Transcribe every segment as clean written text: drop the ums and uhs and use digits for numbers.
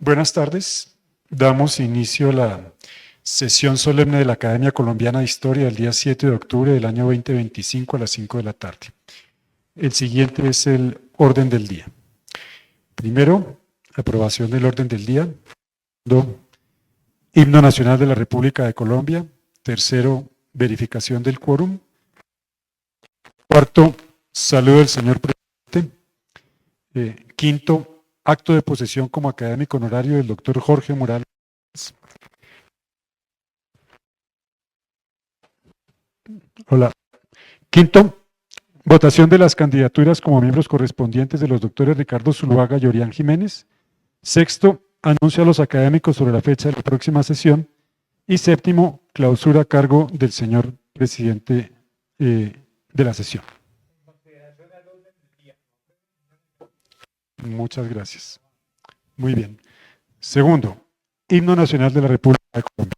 Buenas tardes. Damos inicio a la sesión solemne de la Academia Colombiana de Historia del día 7 de octubre del año 2025 a las 5 de la tarde. El siguiente es el orden del día. Primero, aprobación del orden del día. Segundo, himno nacional de la República de Colombia. Tercero, verificación del quórum. Cuarto, saludo del señor presidente. Quinto, acto de posesión como académico honorario del doctor Jorge Morales. Hola. Quinto, votación de las candidaturas como miembros correspondientes de los doctores Ricardo Zuluaga y Orián Jiménez. Sexto, anuncio a los académicos sobre la fecha de la próxima sesión. Y séptimo, clausura a cargo del señor presidente de la sesión. Muchas gracias. Muy bien. Segundo, himno nacional de la República de Colombia.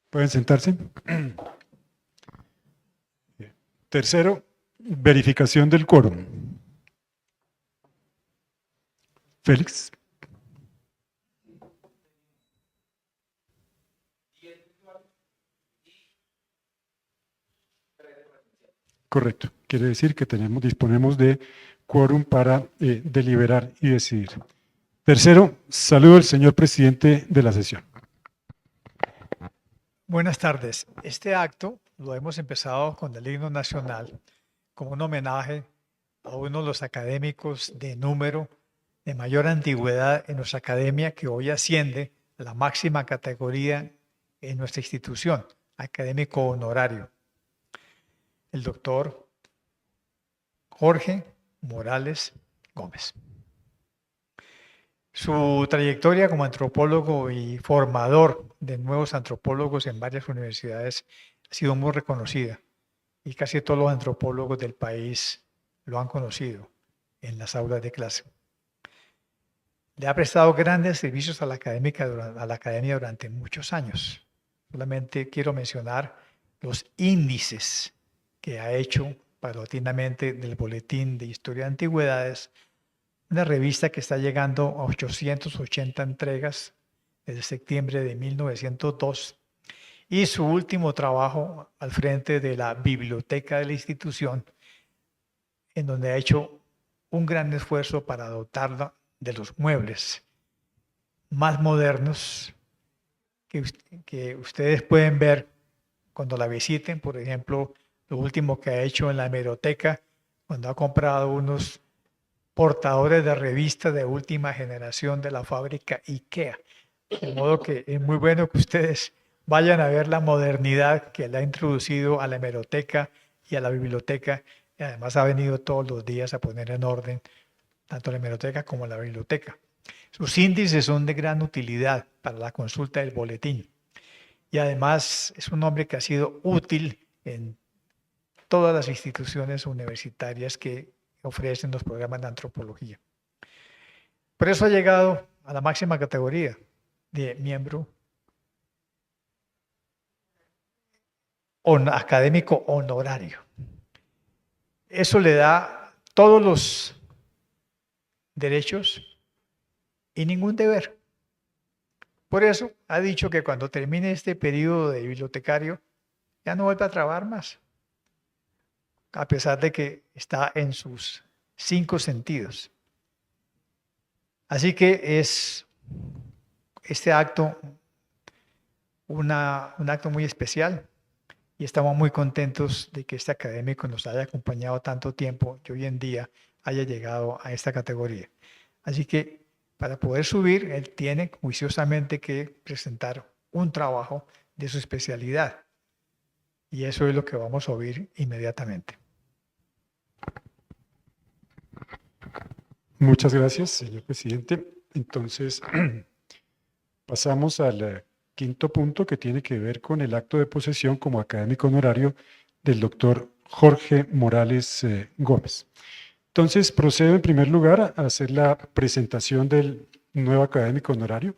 ¿Pueden sentarse? Tercero, verificación del quórum. Félix. Correcto. Quiere decir que disponemos de quórum para deliberar y decidir. Tercero, saludo al señor presidente de la sesión. Buenas tardes. Este acto lo hemos empezado con el himno nacional como un homenaje a uno de los académicos de número de mayor antigüedad en nuestra academia, que hoy asciende a la máxima categoría en nuestra institución, académico honorario, el doctor Jorge Morales Gómez. Su trayectoria como antropólogo y formador de nuevos antropólogos en varias universidades ha sido muy reconocida y casi todos los antropólogos del país lo han conocido en las aulas de clase. Le ha prestado grandes servicios a la academia durante muchos años. Solamente quiero mencionar los índices que ha hecho paulatinamente del Boletín de Historia de Antigüedades, una revista que está llegando a 880 entregas desde septiembre de 1902, y su último trabajo al frente de la biblioteca de la institución, en donde ha hecho un gran esfuerzo para dotarla de los muebles más modernos que ustedes pueden ver cuando la visiten. Por ejemplo, lo último que ha hecho en la hemeroteca, cuando ha comprado unos portadores de revistas de última generación de la fábrica IKEA. De modo que es muy bueno que ustedes vayan a ver la modernidad que le ha introducido a la hemeroteca y a la biblioteca, y además ha venido todos los días a poner en orden tanto la hemeroteca como la biblioteca. Sus índices son de gran utilidad para la consulta del boletín, y además es un hombre que ha sido útil en todas las instituciones universitarias que ofrecen los programas de antropología. Por eso ha llegado a la máxima categoría de miembro académico honorario. Eso le da todos los derechos y ningún deber. Por eso ha dicho que cuando termine este periodo de bibliotecario ya no vuelve a trabajar más, a pesar de que está en sus 5 sentidos. Así que es este acto un acto muy especial, y estamos muy contentos de que este académico nos haya acompañado tanto tiempo y hoy en día haya llegado a esta categoría. Así que para poder subir, él tiene juiciosamente que presentar un trabajo de su especialidad, y eso es lo que vamos a oír inmediatamente. Muchas gracias, señor presidente. Entonces, pasamos al quinto punto, que tiene que ver con el acto de posesión como académico honorario del doctor Jorge Morales Gómez. Entonces, procedo en primer lugar a hacer la presentación del nuevo académico honorario.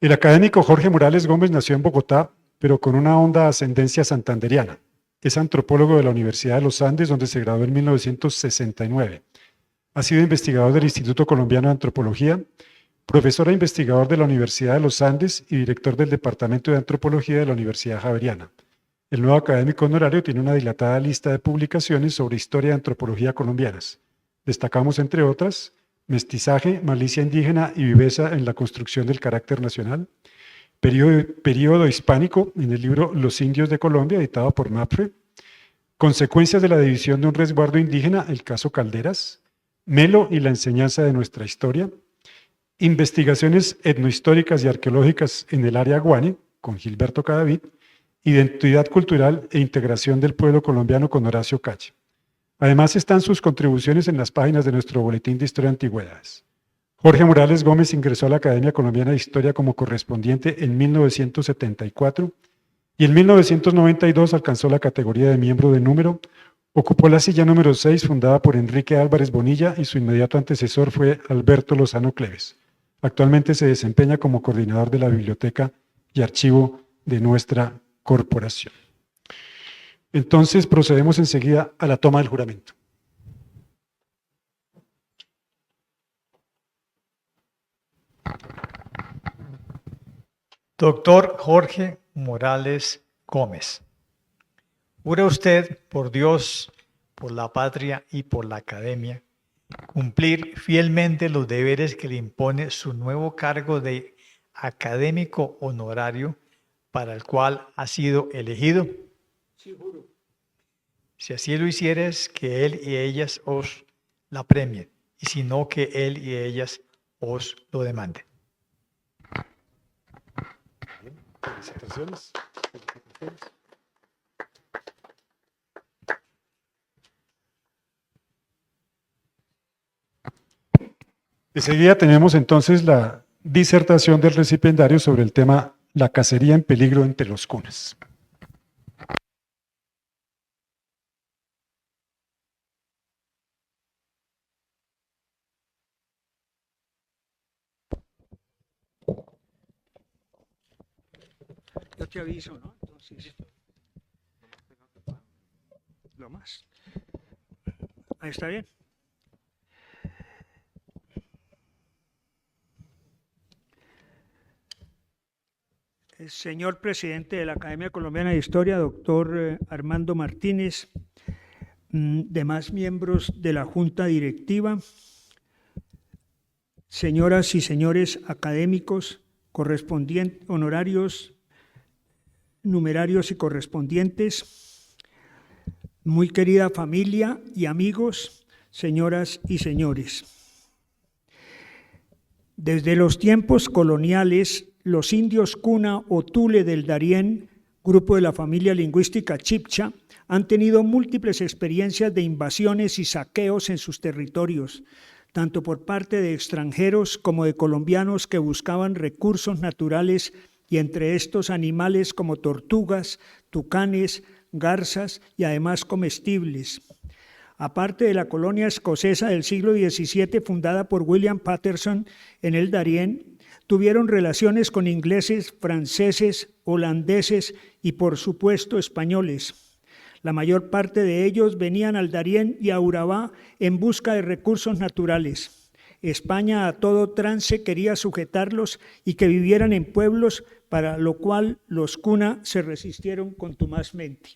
El académico Jorge Morales Gómez nació en Bogotá, pero con una honda ascendencia santanderiana. Es antropólogo de la Universidad de los Andes, donde se graduó en 1969. Ha sido investigador del Instituto Colombiano de Antropología, profesor e investigador de la Universidad de los Andes y director del Departamento de Antropología de la Universidad Javeriana. El nuevo académico honorario tiene una dilatada lista de publicaciones sobre historia de antropología colombianas. Destacamos, entre otras, Mestizaje, Malicia indígena y viveza en la construcción del carácter nacional, Período hispánico en el libro Los indios de Colombia, editado por MAPFRE, Consecuencias de la división de un resguardo indígena, el caso Calderas, Melo y la enseñanza de nuestra historia, Investigaciones etnohistóricas y arqueológicas en el área Guane, con Gilberto Cadavid, Identidad cultural e integración del pueblo colombiano, con Horacio Calle. Además están sus contribuciones en las páginas de nuestro Boletín de Historia de Antigüedades. Jorge Morales Gómez ingresó a la Academia Colombiana de Historia como correspondiente en 1974 y en 1992 alcanzó la categoría de miembro de número. Ocupó la silla número 6, fundada por Enrique Álvarez Bonilla, y su inmediato antecesor fue Alberto Lozano Cleves. Actualmente se desempeña como coordinador de la biblioteca y archivo de nuestra corporación. Entonces procedemos enseguida a la toma del juramento. Doctor Jorge Morales Gómez, ¿jura usted por Dios, por la patria y por la academia cumplir fielmente los deberes que le impone su nuevo cargo de académico honorario para el cual ha sido elegido? Sí, juro. Si así lo hicieres, que él y ellas os la premien, y si no, que él y ellas os lo demanden. Bien, felicitaciones. Enseguida tenemos entonces la disertación del recipiendario sobre el tema la cacería en peligro entre los cunas. Yo te aviso, ¿no? Entonces, lo más. Ahí está bien. Señor presidente de la Academia Colombiana de Historia, doctor Armando Martínez, demás miembros de la Junta Directiva, señoras y señores académicos, correspondientes, honorarios, numerarios y correspondientes, muy querida familia y amigos, señoras y señores. Desde los tiempos coloniales, los indios Cuna o Tule del Darién, grupo de la familia lingüística chibcha, han tenido múltiples experiencias de invasiones y saqueos en sus territorios, tanto por parte de extranjeros como de colombianos que buscaban recursos naturales y entre estos animales como tortugas, tucanes, garzas y además comestibles. Aparte de la colonia escocesa del siglo XVII fundada por William Paterson en el Darién, tuvieron relaciones con ingleses, franceses, holandeses y por supuesto españoles. La mayor parte de ellos venían al Darién y a Urabá en busca de recursos naturales. España a todo trance quería sujetarlos y que vivieran en pueblos, para lo cual los Cuna se resistieron contumazmente.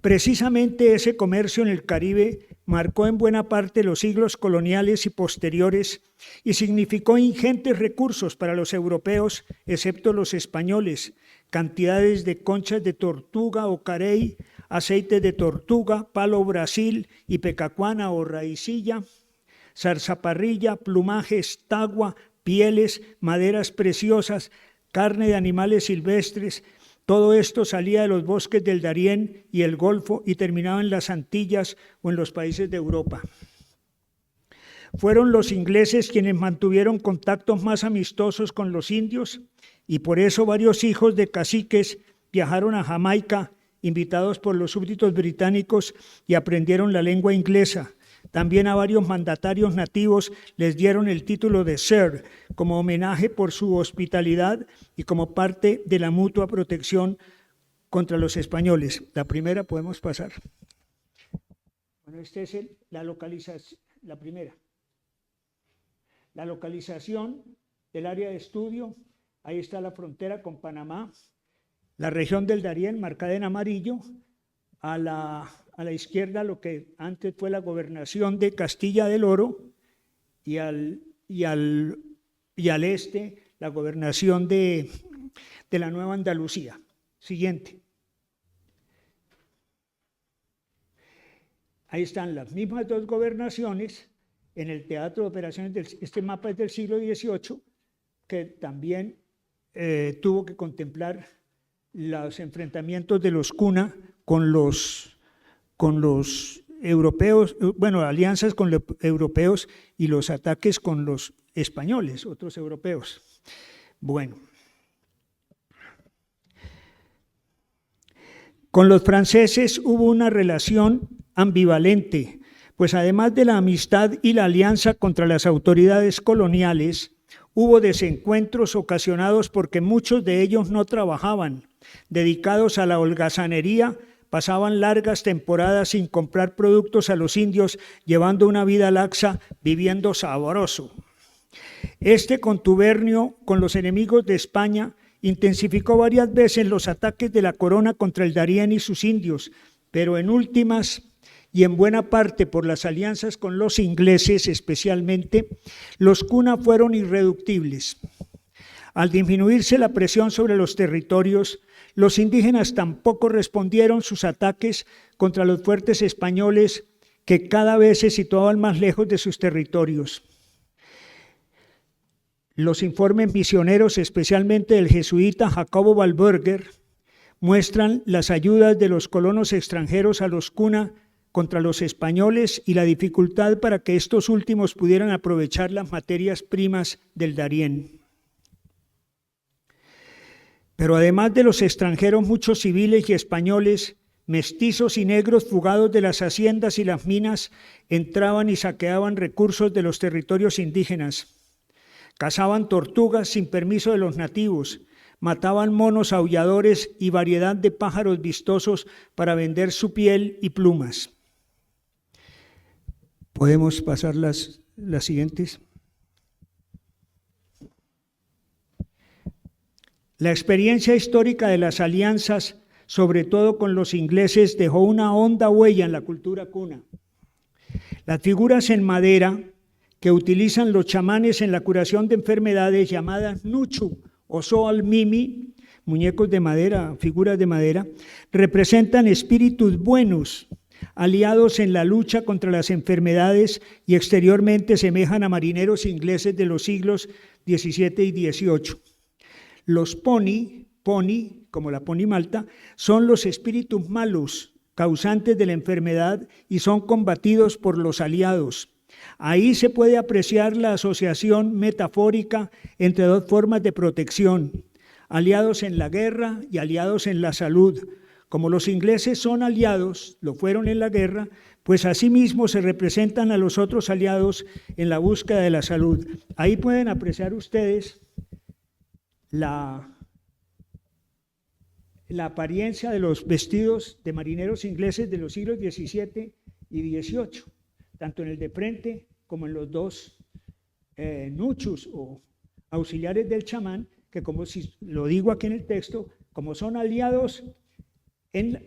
Precisamente ese comercio en el Caribe marcó en buena parte los siglos coloniales y posteriores y significó ingentes recursos para los europeos, excepto los españoles, cantidades de conchas de tortuga o carey, aceite de tortuga, palo Brasil y pecacuana o raicilla, zarzaparrilla, plumajes, tagua, pieles, maderas preciosas, carne de animales silvestres. Todo esto salía de los bosques del Darién y el Golfo y terminaba en las Antillas o en los países de Europa. Fueron los ingleses quienes mantuvieron contactos más amistosos con los indios y por eso varios hijos de caciques viajaron a Jamaica, invitados por los súbditos británicos, y aprendieron la lengua inglesa. También a varios mandatarios nativos les dieron el título de Sir como homenaje por su hospitalidad y como parte de la mutua protección contra los españoles. La primera podemos pasar. Bueno, esta es la localización, la primera. La localización del área de estudio, ahí está la frontera con Panamá, la región del Darién marcada en amarillo, a la izquierda lo que antes fue la gobernación de Castilla del Oro y al este la gobernación de la Nueva Andalucía. Siguiente. Ahí están las mismas dos gobernaciones en el teatro de operaciones. Este mapa es del siglo XVIII, que también tuvo que contemplar los enfrentamientos de los Cuna con los europeos, bueno, alianzas con los europeos y los ataques con los españoles, otros europeos. Bueno. Con los franceses hubo una relación ambivalente, pues además de la amistad y la alianza contra las autoridades coloniales, hubo desencuentros ocasionados porque muchos de ellos no trabajaban, dedicados a la holgazanería, pasaban largas temporadas sin comprar productos a los indios, llevando una vida laxa, viviendo sabroso. Este contubernio con los enemigos de España intensificó varias veces los ataques de la corona contra el Darién y sus indios, pero en últimas, y en buena parte por las alianzas con los ingleses especialmente, los Cuna fueron irreductibles. Al disminuirse la presión sobre los territorios, los indígenas tampoco respondieron sus ataques contra los fuertes españoles que cada vez se situaban más lejos de sus territorios. Los informes misioneros, especialmente del jesuita Jacobo Walburger, muestran las ayudas de los colonos extranjeros a los Cuna contra los españoles y la dificultad para que estos últimos pudieran aprovechar las materias primas del Darién. Pero además de los extranjeros, muchos civiles y españoles, mestizos y negros fugados de las haciendas y las minas, entraban y saqueaban recursos de los territorios indígenas. Cazaban tortugas sin permiso de los nativos, mataban monos aulladores y variedad de pájaros vistosos para vender su piel y plumas. ¿Podemos pasar las siguientes? La experiencia histórica de las alianzas, sobre todo con los ingleses, dejó una honda huella en la cultura kuna. Las figuras en madera que utilizan los chamanes en la curación de enfermedades llamadas nuchu o soal mimi, muñecos de madera, figuras de madera, representan espíritus buenos, aliados en la lucha contra las enfermedades y exteriormente semejan a marineros ingleses de los siglos XVII y XVIII. Los poni, como la poni malta, son los espíritus malos, causantes de la enfermedad y son combatidos por los aliados. Ahí se puede apreciar la asociación metafórica entre dos formas de protección, aliados en la guerra y aliados en la salud. Como los ingleses son aliados, lo fueron en la guerra, pues asimismo se representan a los otros aliados en la búsqueda de la salud. Ahí pueden apreciar ustedes la apariencia de los vestidos de marineros ingleses de los siglos XVII y XVIII, tanto en el de frente como en los dos nuchus o auxiliares del chamán, que como si lo digo aquí en el texto, como son aliados,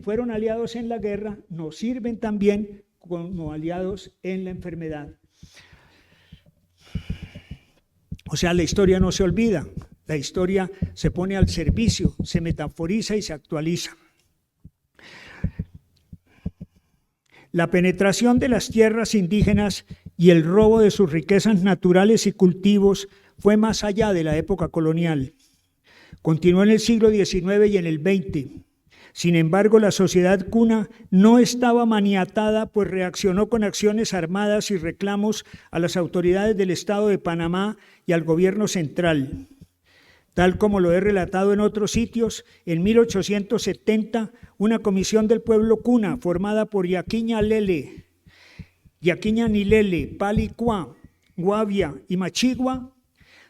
fueron aliados en la guerra, nos sirven también como aliados en la enfermedad. O sea, la historia no se olvida, la historia se pone al servicio, se metaforiza y se actualiza. La penetración de las tierras indígenas y el robo de sus riquezas naturales y cultivos fue más allá de la época colonial. Continuó en el siglo XIX y en el XX. Sin embargo, la sociedad kuna no estaba maniatada, pues reaccionó con acciones armadas y reclamos a las autoridades del Estado de Panamá y al gobierno central. Tal como lo he relatado en otros sitios, en 1870, una comisión del pueblo kuna, formada por Yaquiña Nilele, Palicua, Guavia y Machigua,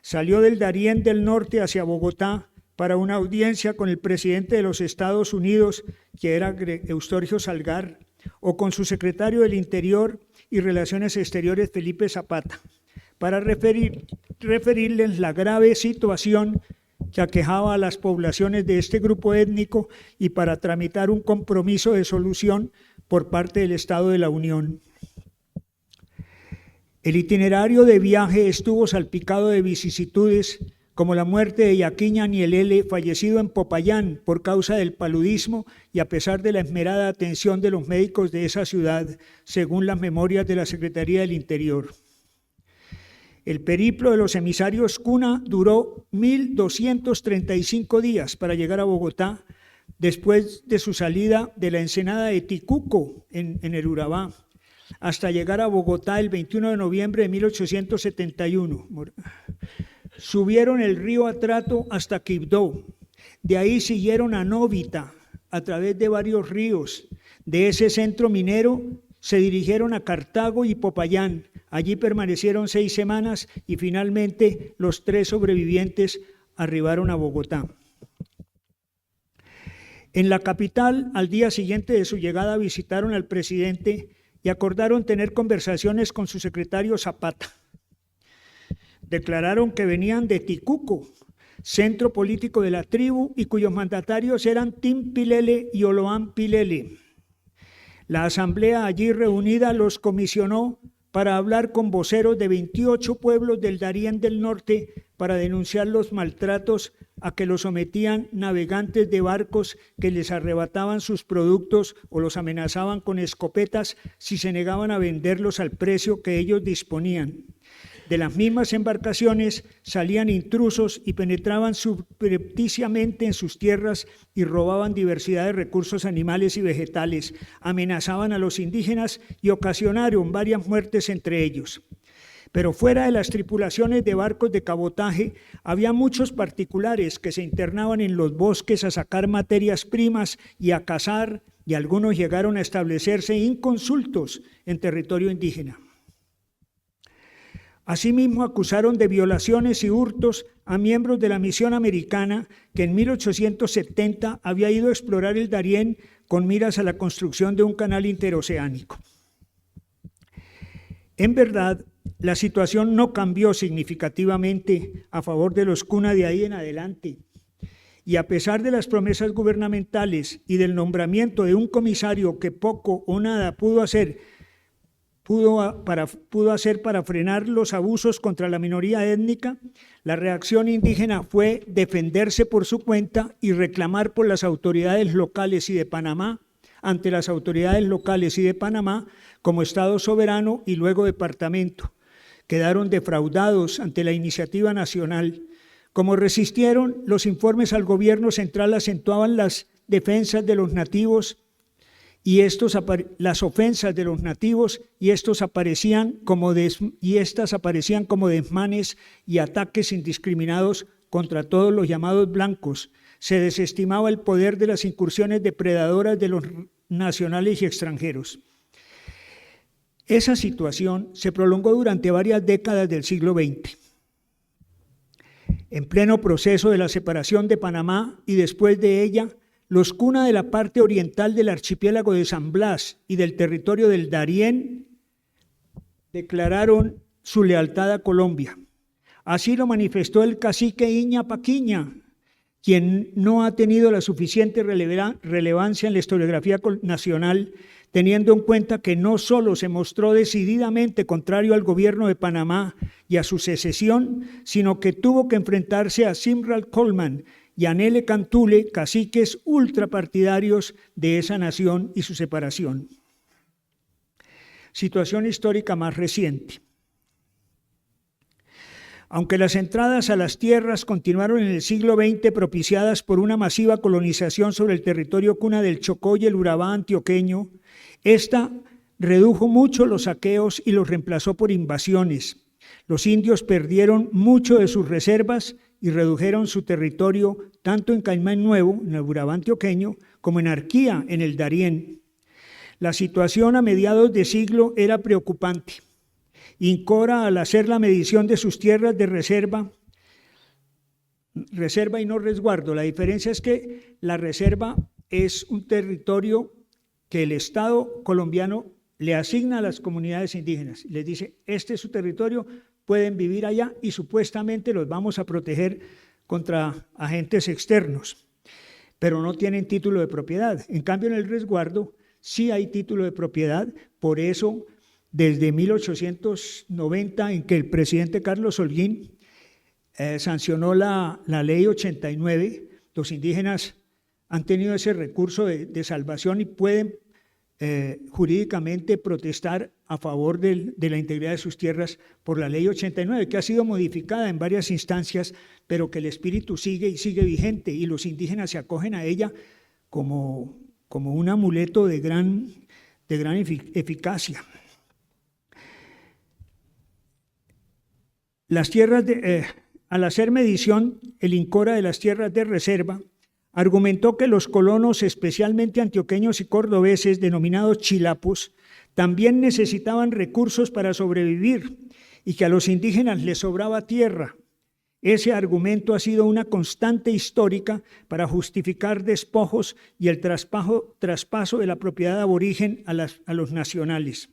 salió del Darién del Norte hacia Bogotá para una audiencia con el presidente de los Estados Unidos, que era Eustorgio Salgar, o con su secretario del Interior y Relaciones Exteriores, Felipe Zapata, para referirles la grave situación que aquejaba a las poblaciones de este grupo étnico y para tramitar un compromiso de solución por parte del Estado de la Unión. El itinerario de viaje estuvo salpicado de vicisitudes, como la muerte de Yaquiña Nilele, fallecido en Popayán por causa del paludismo y a pesar de la esmerada atención de los médicos de esa ciudad, según las memorias de la Secretaría del Interior. El periplo de los emisarios kuna duró 1.235 días para llegar a Bogotá, después de su salida de la ensenada de Ticuco, en el Urabá, hasta llegar a Bogotá el 21 de noviembre de 1871. Subieron el río Atrato hasta Quibdó, de ahí siguieron a Novita a través de varios ríos. De ese centro minero se dirigieron a Cartago y Popayán. Allí permanecieron 6 semanas y finalmente los 3 sobrevivientes arribaron a Bogotá. En la capital, al día siguiente de su llegada, visitaron al presidente y acordaron tener conversaciones con su secretario Zapata. Declararon que venían de Ticuco, centro político de la tribu, y cuyos mandatarios eran Tim Pilele y Oloan Pilele. La asamblea allí reunida los comisionó para hablar con voceros de 28 pueblos del Darién del Norte para denunciar los maltratos a que los sometían navegantes de barcos que les arrebataban sus productos o los amenazaban con escopetas si se negaban a venderlos al precio que ellos disponían. De las mismas embarcaciones salían intrusos y penetraban subrepticiamente en sus tierras y robaban diversidad de recursos animales y vegetales, amenazaban a los indígenas y ocasionaron varias muertes entre ellos. Pero fuera de las tripulaciones de barcos de cabotaje, había muchos particulares que se internaban en los bosques a sacar materias primas y a cazar, y algunos llegaron a establecerse inconsultos en territorio indígena. Asimismo, acusaron de violaciones y hurtos a miembros de la misión americana que en 1870 había ido a explorar el Darién con miras a la construcción de un canal interoceánico. En verdad, la situación no cambió significativamente a favor de los kuna de ahí en adelante. y a pesar de las promesas gubernamentales y del nombramiento de un comisario que poco o nada pudo hacer para frenar los abusos contra la minoría étnica, la reacción indígena fue defenderse por su cuenta y reclamar por las autoridades locales y de Panamá, ante las autoridades locales y de Panamá como Estado soberano y luego departamento. Quedaron defraudados ante la iniciativa nacional. Como resistieron, los informes al gobierno central acentuaban las defensas de los nativos y las ofensas de los nativos, y estas aparecían como desmanes y ataques indiscriminados contra todos los llamados blancos. Se desestimaba el poder de las incursiones depredadoras de los nacionales y extranjeros. Esa situación se prolongó durante varias décadas del siglo XX. En pleno proceso de la separación de Panamá y después de ella, los Cuna de la parte oriental del archipiélago de San Blas y del territorio del Darién declararon su lealtad a Colombia. Así lo manifestó el cacique Iña Paquiña, quien no ha tenido la suficiente relevancia en la historiografía nacional, teniendo en cuenta que no solo se mostró decididamente contrario al gobierno de Panamá y a su secesión, sino que tuvo que enfrentarse a Simral Coleman y a Nele Cantule, caciques ultrapartidarios de esa nación y su separación. Situación histórica más reciente. Aunque las entradas a las tierras continuaron en el siglo XX propiciadas por una masiva colonización sobre el territorio cuna del Chocó y el Urabá antioqueño, esta redujo mucho los saqueos y los reemplazó por invasiones. Los indios perdieron mucho de sus reservas y redujeron su territorio tanto en Caimán Nuevo, en el Urabá antioqueño, como en Arquía, en el Darién. La situación a mediados de siglo era preocupante. Incora, al hacer la medición de sus tierras de reserva y no resguardo, la diferencia es que la reserva es un territorio que el Estado colombiano le asigna a las comunidades indígenas. Les dice, este es su territorio, pueden vivir allá y supuestamente los vamos a proteger contra agentes externos, pero no tienen título de propiedad. En cambio, en el resguardo sí hay título de propiedad, por eso desde 1890, en que el presidente Carlos Holguín sancionó la ley 89, los indígenas han tenido ese recurso de salvación y pueden jurídicamente protestar a favor de la integridad de sus tierras por la ley 89, que ha sido modificada en varias instancias, pero que el espíritu sigue y sigue vigente, y los indígenas se acogen a ella como un amuleto de gran eficacia. Las tierras al hacer medición, el Incora de las tierras de reserva argumentó que los colonos, especialmente antioqueños y cordobeses, denominados chilapos, también necesitaban recursos para sobrevivir y que a los indígenas les sobraba tierra. Ese argumento ha sido una constante histórica para justificar despojos y el traspaso de la propiedad aborigen a los nacionales.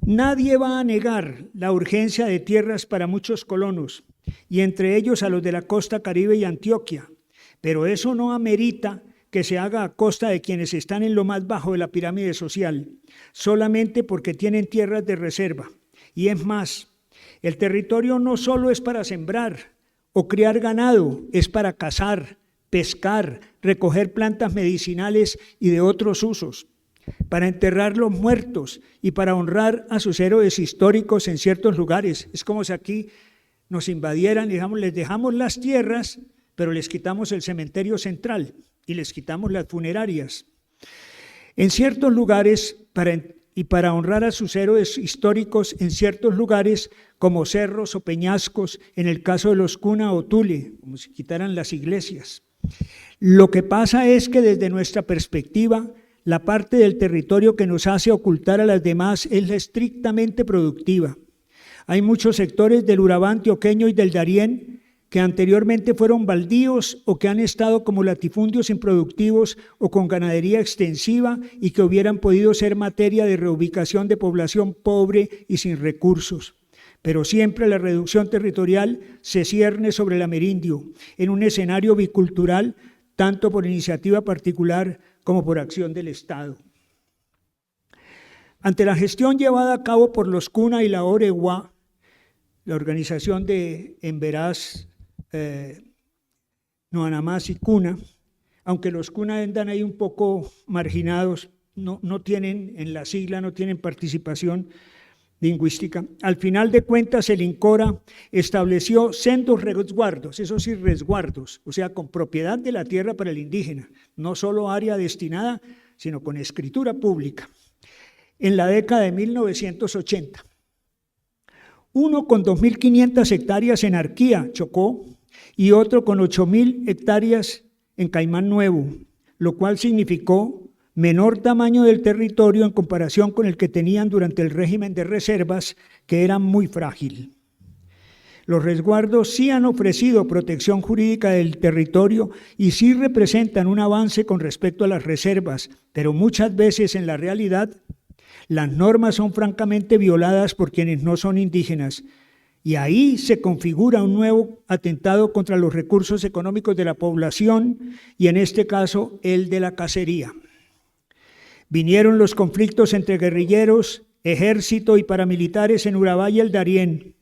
Nadie va a negar la urgencia de tierras para muchos colonos, y entre ellos a los de la costa Caribe y Antioquia, pero eso no amerita que se haga a costa de quienes están en lo más bajo de la pirámide social, solamente porque tienen tierras de reserva. Y es más, el territorio no solo es para sembrar o criar ganado, es para cazar, pescar, recoger plantas medicinales y de otros usos, para enterrar los muertos y para honrar a sus héroes históricos en ciertos lugares. Es como si aquí nos invadieran, digamos, les dejamos las tierras, pero les quitamos el cementerio central y les quitamos las funerarias. En ciertos lugares, para honrar a sus héroes históricos en ciertos lugares, como cerros o peñascos, en el caso de los Cuna o Tule, como si quitaran las iglesias. Lo que pasa es que desde nuestra perspectiva, la parte del territorio que nos hace ocultar a las demás es la estrictamente productiva. Hay muchos sectores del Urabá antioqueño y del Darién que anteriormente fueron baldíos o que han estado como latifundios improductivos o con ganadería extensiva y que hubieran podido ser materia de reubicación de población pobre y sin recursos. pero siempre la reducción territorial se cierne sobre el amerindio, en un escenario bicultural, tanto por iniciativa particular como por acción del Estado. Ante la gestión llevada a cabo por los Cuna y la Oregua, la organización de Emberás, Noanamás y Cuna, aunque los Cuna andan ahí un poco marginados, no tienen en la sigla, no tienen participación lingüística. Al final de cuentas, el INCORA estableció sendos resguardos, eso sí, resguardos, o sea, con propiedad de la tierra para el indígena, no solo área destinada, sino con escritura pública. En la década de 1980, uno con 2.500 hectáreas en Arquía, Chocó, y otro con 8.000 hectáreas en Caimán Nuevo, lo cual significó menor tamaño del territorio en comparación con el que tenían durante el régimen de reservas, que era muy frágil. Los resguardos sí han ofrecido protección jurídica del territorio y sí representan un avance con respecto a las reservas, pero muchas veces en la realidad las normas son francamente violadas por quienes no son indígenas, y ahí se configura un nuevo atentado contra los recursos económicos de la población y en este caso el de la cacería. Vinieron los conflictos entre guerrilleros, ejército y paramilitares en Urabá y el Darién.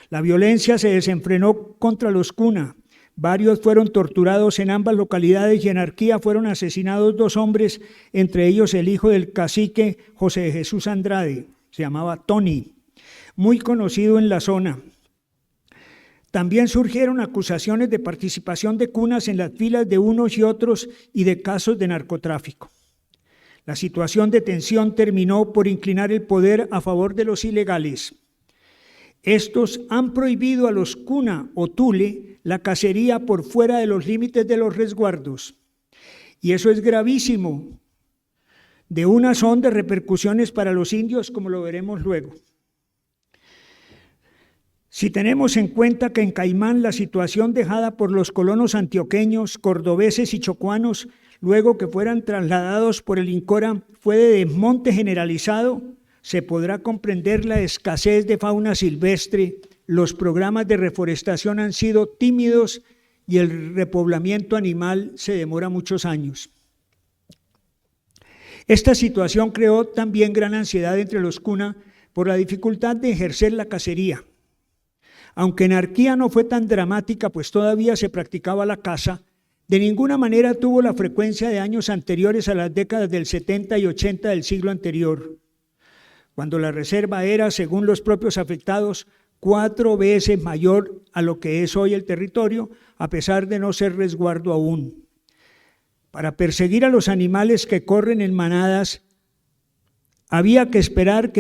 La violencia se desenfrenó contra los Cuna. Varios fueron torturados en ambas localidades y en Arquía fueron asesinados 2 hombres, entre ellos el hijo del cacique José Jesús Andrade, se llamaba Tony, muy conocido en la zona. También surgieron acusaciones de participación de Cunas en las filas de unos y otros y de casos de narcotráfico. La situación de tensión terminó por inclinar el poder a favor de los ilegales. Estos han prohibido a los Cuna o Tule la cacería por fuera de los límites de los resguardos. Y eso es gravísimo. De una son de repercusiones para los indios, como lo veremos luego. Si tenemos en cuenta que en Caimán la situación dejada por los colonos antioqueños, cordobeses y chocuanos, luego que fueran trasladados por el INCORA, fue de desmonte generalizado, se podrá comprender la escasez de fauna silvestre, los programas de reforestación han sido tímidos y el repoblamiento animal se demora muchos años. Esta situación creó también gran ansiedad entre los Cuna por la dificultad de ejercer la cacería. Aunque en Arquía no fue tan dramática, pues todavía se practicaba la caza, de ninguna manera tuvo la frecuencia de años anteriores a las décadas del 70 y 80 del siglo anterior, cuando la reserva era, según los propios afectados, 4 veces mayor a lo que es hoy el territorio, a pesar de no ser resguardo aún. Para perseguir a los animales que corren en manadas, había que esperar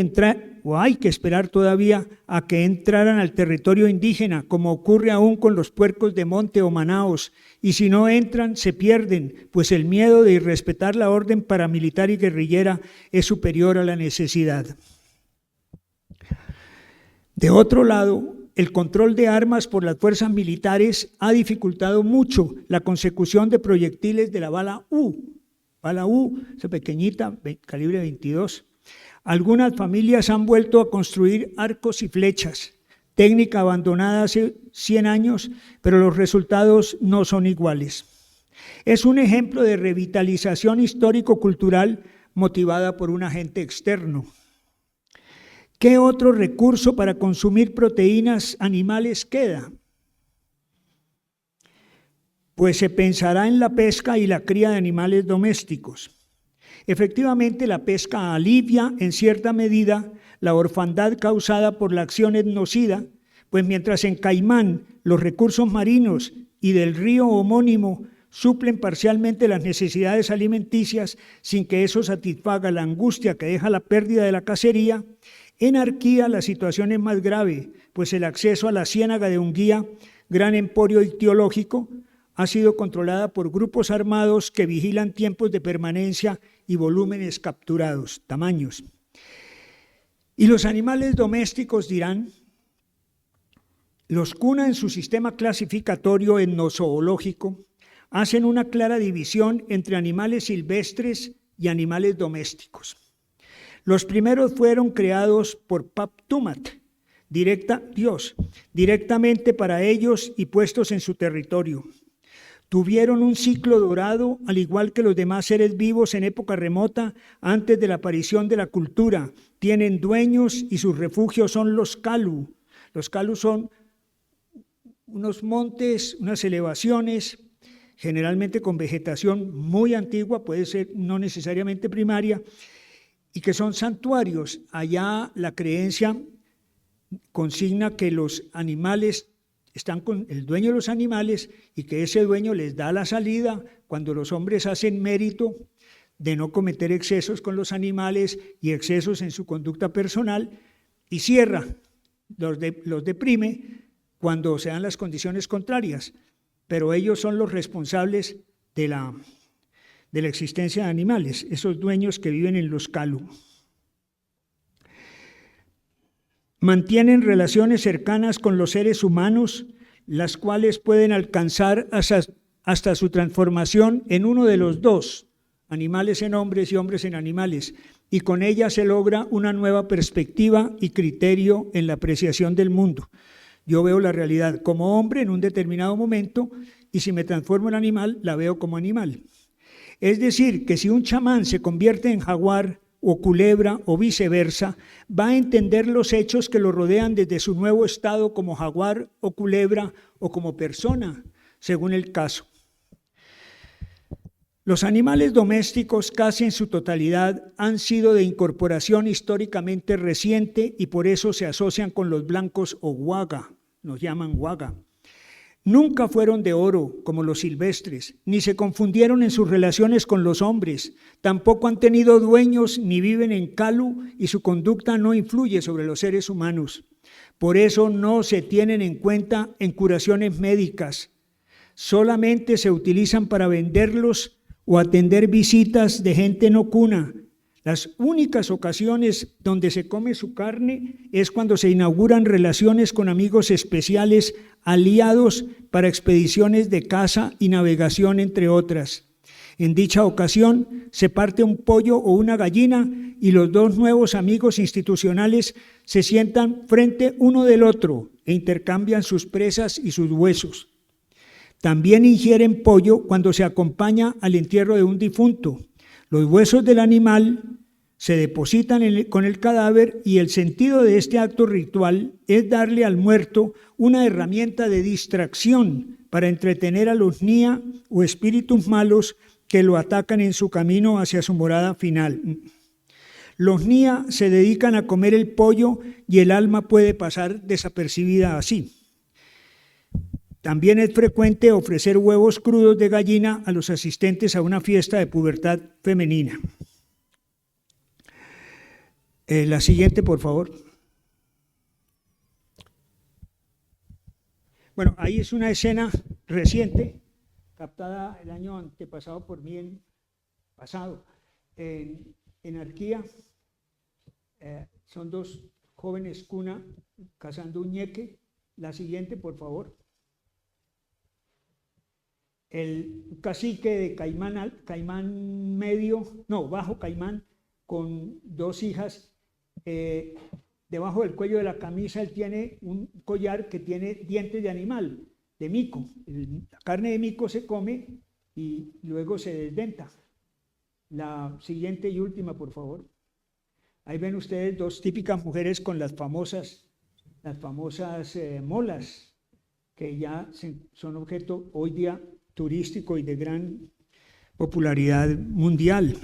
hay que esperar todavía a que entraran al territorio indígena, como ocurre aún con los puercos de monte o manaos, y si no entran se pierden, pues el miedo de irrespetar la orden paramilitar y guerrillera es superior a la necesidad. De otro lado, el control de armas por las fuerzas militares ha dificultado mucho la consecución de proyectiles de la bala U. Bala U, esa pequeñita, calibre 22. Algunas familias han vuelto a construir arcos y flechas, técnica abandonada hace 100 años, pero los resultados no son iguales. Es un ejemplo de revitalización histórico-cultural motivada por un agente externo. ¿Qué otro recurso para consumir proteínas animales queda? Pues se pensará en la pesca y la cría de animales domésticos. Efectivamente, la pesca alivia en cierta medida la orfandad causada por la acción etnocida, pues mientras en Caimán los recursos marinos y del río homónimo suplen parcialmente las necesidades alimenticias sin que eso satisfaga la angustia que deja la pérdida de la cacería, en Arquía la situación es más grave, pues el acceso a la ciénaga de Unguía, gran emporio ictiológico, ha sido controlada por grupos armados que vigilan tiempos de permanencia y volúmenes capturados, tamaños. Y los animales domésticos dirán, los Cuna en su sistema clasificatorio etnozoológico hacen una clara división entre animales silvestres y animales domésticos. Los primeros fueron creados por Pap Tumat, directamente para ellos y puestos en su territorio. Tuvieron un ciclo dorado, al igual que los demás seres vivos en época remota, antes de la aparición de la cultura. Tienen dueños y sus refugios son los Kalu. Los Kalu son unos montes, unas elevaciones, generalmente con vegetación muy antigua, puede ser no necesariamente primaria, y que son santuarios. Allá la creencia consigna que los animales están con el dueño de los animales y que ese dueño les da la salida cuando los hombres hacen mérito de no cometer excesos con los animales y excesos en su conducta personal, y cierra, los deprime cuando se dan las condiciones contrarias, pero ellos son los responsables de la existencia de animales, esos dueños que viven en los Kalu. Mantienen relaciones cercanas con los seres humanos, las cuales pueden alcanzar hasta su transformación en uno de los dos, animales en hombres y hombres en animales, y con ella se logra una nueva perspectiva y criterio en la apreciación del mundo. Yo veo la realidad como hombre en un determinado momento, y si me transformo en animal, la veo como animal. Es decir, que si un chamán se convierte en jaguar o culebra o viceversa, va a entender los hechos que lo rodean desde su nuevo estado como jaguar o culebra o como persona, según el caso. Los animales domésticos, casi en su totalidad, han sido de incorporación históricamente reciente y por eso se asocian con los blancos o waga, nos llaman waga. Nunca fueron de oro como los silvestres, ni se confundieron en sus relaciones con los hombres, tampoco han tenido dueños ni viven en Kalu y su conducta no influye sobre los seres humanos. Por eso no se tienen en cuenta en curaciones médicas, solamente se utilizan para venderlos o atender visitas de gente no cuna. Las únicas ocasiones donde se come su carne es cuando se inauguran relaciones con amigos especiales aliados para expediciones de caza y navegación, entre otras. En dicha ocasión se parte un pollo o una gallina y los dos nuevos amigos institucionales se sientan frente uno del otro e intercambian sus presas y sus huesos. También ingieren pollo cuando se acompaña al entierro de un difunto. Los huesos del animal se depositan con el cadáver y el sentido de este acto ritual es darle al muerto una herramienta de distracción para entretener a los nia o espíritus malos que lo atacan en su camino hacia su morada final. Los nia se dedican a comer el pollo y el alma puede pasar desapercibida así. También es frecuente ofrecer huevos crudos de gallina a los asistentes a una fiesta de pubertad femenina. La siguiente, por favor. Bueno, ahí es una escena reciente, captada el año antepasado por mí en Arquía. Son dos jóvenes cuna cazando un ñeque. La siguiente, por favor. El cacique de Bajo Caimán, con dos hijas, debajo del cuello de la camisa él tiene un collar que tiene dientes de animal, de mico. La carne de mico se come y luego se desdenta. La siguiente y última, por favor. Ahí ven ustedes dos típicas mujeres con las famosas molas, que ya son objeto hoy día turístico y de gran popularidad mundial.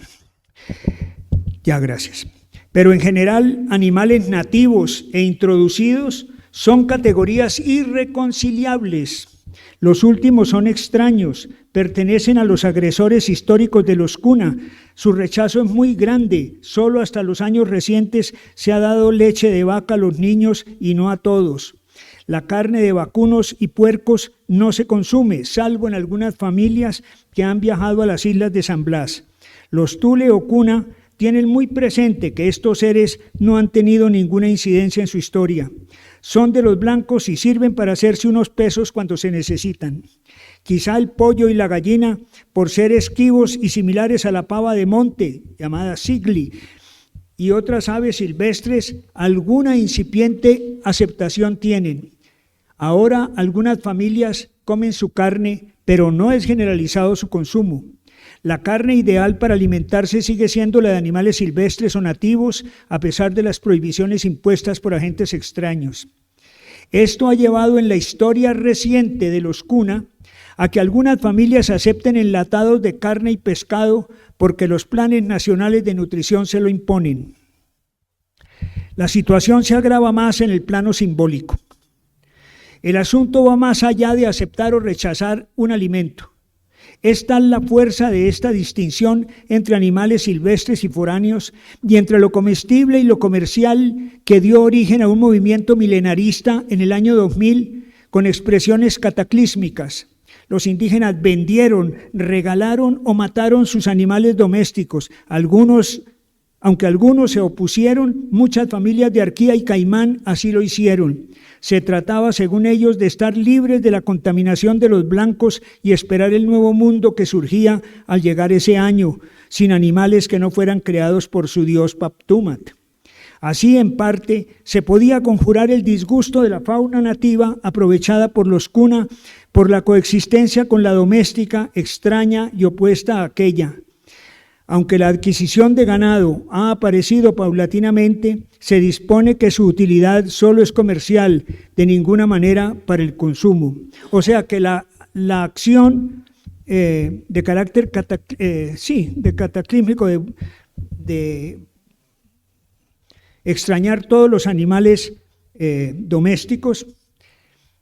Ya, gracias. Pero en general, animales nativos e introducidos son categorías irreconciliables. Los últimos son extraños, pertenecen a los agresores históricos de los cuna. Su rechazo es muy grande, solo hasta los años recientes se ha dado leche de vaca a los niños y no a todos. La carne de vacunos y puercos no se consume, salvo en algunas familias que han viajado a las islas de San Blas. Los tule o cuna tienen muy presente que estos seres no han tenido ninguna incidencia en su historia. Son de los blancos y sirven para hacerse unos pesos cuando se necesitan. Quizá el pollo y la gallina, por ser esquivos y similares a la pava de monte, llamada sigli, y otras aves silvestres alguna incipiente aceptación tienen. Ahora algunas familias comen su carne, pero no es generalizado su consumo. La carne ideal para alimentarse sigue siendo la de animales silvestres o nativos, a pesar de las prohibiciones impuestas por agentes extraños. Esto ha llevado en la historia reciente de los Kuna a que algunas familias acepten enlatados de carne y pescado porque los planes nacionales de nutrición se lo imponen. La situación se agrava más en el plano simbólico. El asunto va más allá de aceptar o rechazar un alimento. Es tal la fuerza de esta distinción entre animales silvestres y foráneos y entre lo comestible y lo comercial que dio origen a un movimiento milenarista en el año 2000 con expresiones cataclísmicas. Los indígenas vendieron, regalaron o mataron sus animales domésticos. Aunque algunos se opusieron, muchas familias de Arquía y Caimán así lo hicieron. Se trataba, según ellos, de estar libres de la contaminación de los blancos y esperar el nuevo mundo que surgía al llegar ese año, sin animales que no fueran creados por su dios Paptumat. Así, en parte, se podía conjurar el disgusto de la fauna nativa aprovechada por los Kuna por la coexistencia con la doméstica, extraña y opuesta a aquella. Aunque la adquisición de ganado ha aparecido paulatinamente, se dispone que su utilidad solo es comercial, de ninguna manera para el consumo. O sea que la acción de carácter cataclísmico de extrañar todos los animales domésticos,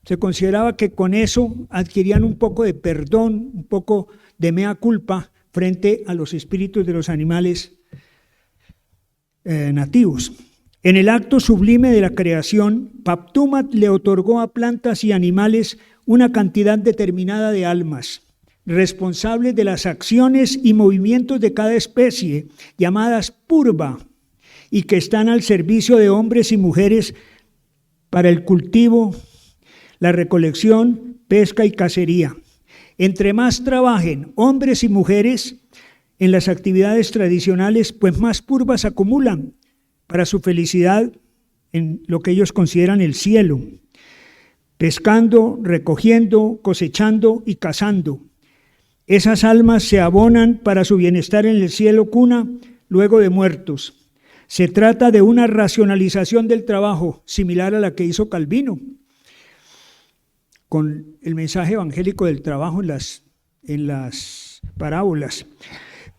se consideraba que con eso adquirían un poco de perdón, un poco de mea culpa frente a los espíritus de los animales nativos. En el acto sublime de la creación, Paptumat le otorgó a plantas y animales una cantidad determinada de almas, responsables de las acciones y movimientos de cada especie, llamadas purva, y que están al servicio de hombres y mujeres para el cultivo, la recolección, pesca y cacería. Entre más trabajen hombres y mujeres en las actividades tradicionales, pues más purvas acumulan para su felicidad en lo que ellos consideran el cielo, pescando, recogiendo, cosechando y cazando. Esas almas se abonan para su bienestar en el cielo Kuna luego de muertos. Se trata de una racionalización del trabajo, similar a la que hizo Calvino con el mensaje evangélico del trabajo en las parábolas,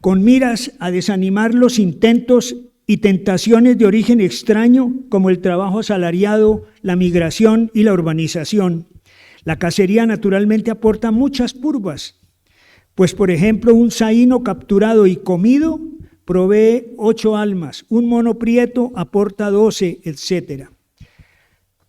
con miras a desanimar los intentos y tentaciones de origen extraño como el trabajo asalariado, la migración y la urbanización. La cacería naturalmente aporta muchas purvas, pues por ejemplo un saíno capturado y comido provee 8 almas, un mono prieto aporta 12, etc.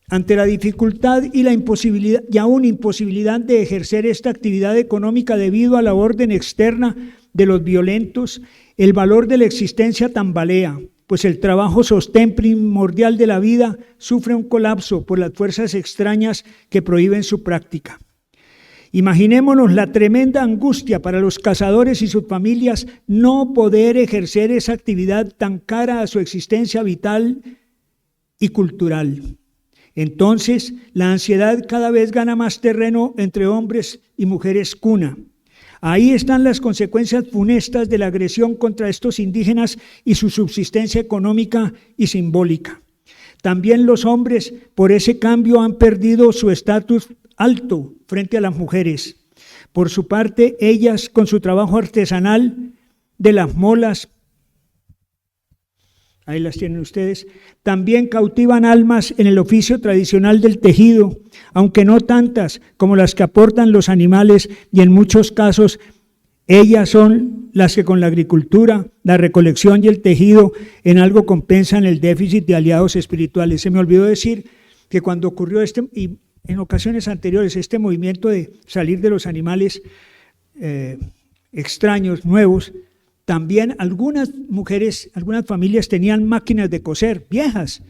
Ante la dificultad y la imposibilidad, y aún imposibilidad de ejercer esta actividad económica debido a la orden externa de los violentos, el valor de la existencia tambalea, pues el trabajo sostén primordial de la vida sufre un colapso por las fuerzas extrañas que prohíben su práctica. Imaginémonos la tremenda angustia para los cazadores y sus familias no poder ejercer esa actividad tan cara a su existencia vital y cultural. Entonces, la ansiedad cada vez gana más terreno entre hombres y mujeres Kuna. Ahí están las consecuencias funestas de la agresión contra estos indígenas y su subsistencia económica y simbólica. También los hombres, por ese cambio, han perdido su estatus alto frente a las mujeres. Por su parte, ellas, con su trabajo artesanal de las molas, ahí las tienen ustedes, también cautivan almas en el oficio tradicional del tejido, aunque no tantas como las que aportan los animales, y en muchos casos ellas son las que con la agricultura, la recolección y el tejido en algo compensan el déficit de aliados espirituales. Se me olvidó decir que cuando ocurrió y en ocasiones anteriores, este movimiento de salir de los animales extraños, nuevos, también algunas mujeres, algunas familias tenían máquinas de coser viejas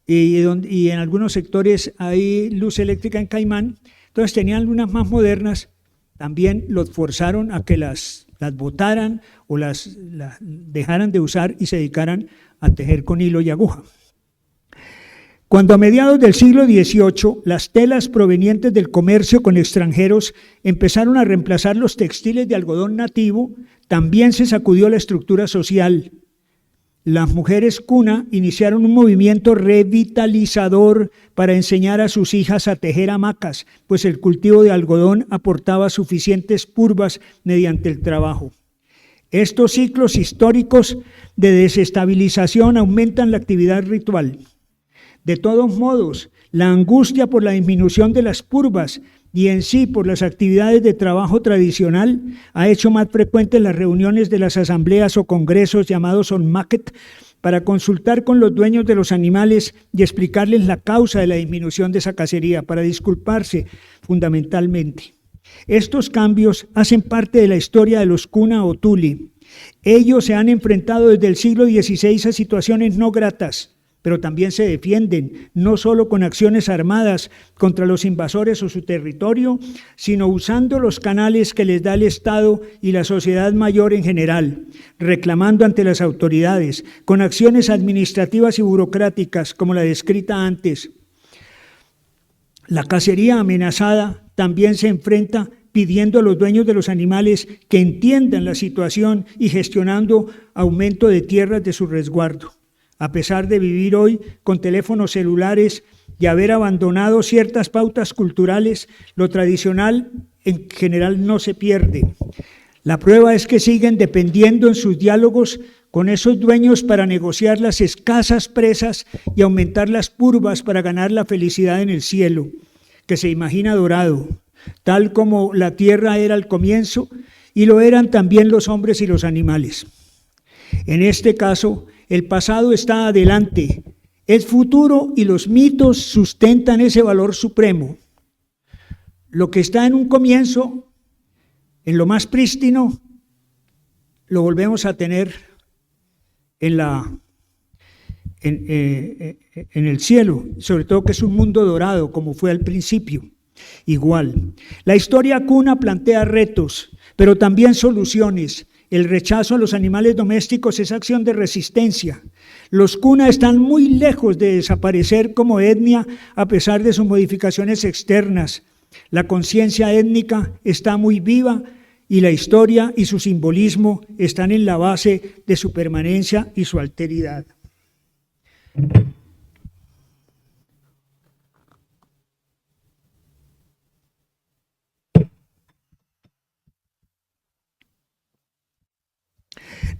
y en algunos sectores hay luz eléctrica en Caimán, entonces tenían unas más modernas, también los forzaron a que las las botaran o las dejaran de usar y se dedicaran a tejer con hilo y aguja. Cuando a mediados del siglo XVIII las telas provenientes del comercio con extranjeros empezaron a reemplazar los textiles de algodón nativo, también se sacudió la estructura social. Las mujeres cuna iniciaron un movimiento revitalizador para enseñar a sus hijas a tejer hamacas, pues el cultivo de algodón aportaba suficientes purvas mediante el trabajo. Estos ciclos históricos de desestabilización aumentan la actividad ritual. De todos modos, la angustia por la disminución de las purvas y en sí por las actividades de trabajo tradicional ha hecho más frecuentes las reuniones de las asambleas o congresos llamados onmaket para consultar con los dueños de los animales y explicarles la causa de la disminución de esa cacería, para disculparse fundamentalmente. Estos cambios hacen parte de la historia de los cuna o tule. Ellos se han enfrentado desde el siglo XVI a situaciones no gratas, pero también se defienden, no solo con acciones armadas contra los invasores o su territorio, sino usando los canales que les da el Estado y la sociedad mayor en general, reclamando ante las autoridades, con acciones administrativas y burocráticas como la descrita antes. La cacería amenazada también se enfrenta pidiendo a los dueños de los animales que entiendan la situación y gestionando aumento de tierras de su resguardo. A pesar de vivir hoy con teléfonos celulares y haber abandonado ciertas pautas culturales, lo tradicional en general no se pierde. La prueba es que siguen dependiendo en sus diálogos con esos dueños para negociar las escasas presas y aumentar las purvas para ganar la felicidad en el cielo, que se imagina dorado, tal como la tierra era al comienzo y lo eran también los hombres y los animales. En este caso, el pasado está adelante, es futuro y los mitos sustentan ese valor supremo. Lo que está en un comienzo, en lo más prístino, lo volvemos a tener en el cielo, sobre todo que es un mundo dorado como fue al principio. Igual, la historia cuna plantea retos, pero también soluciones. El rechazo a los animales domésticos es acción de resistencia. Los cuna están muy lejos de desaparecer como etnia a pesar de sus modificaciones externas. La conciencia étnica está muy viva y la historia y su simbolismo están en la base de su permanencia y su alteridad.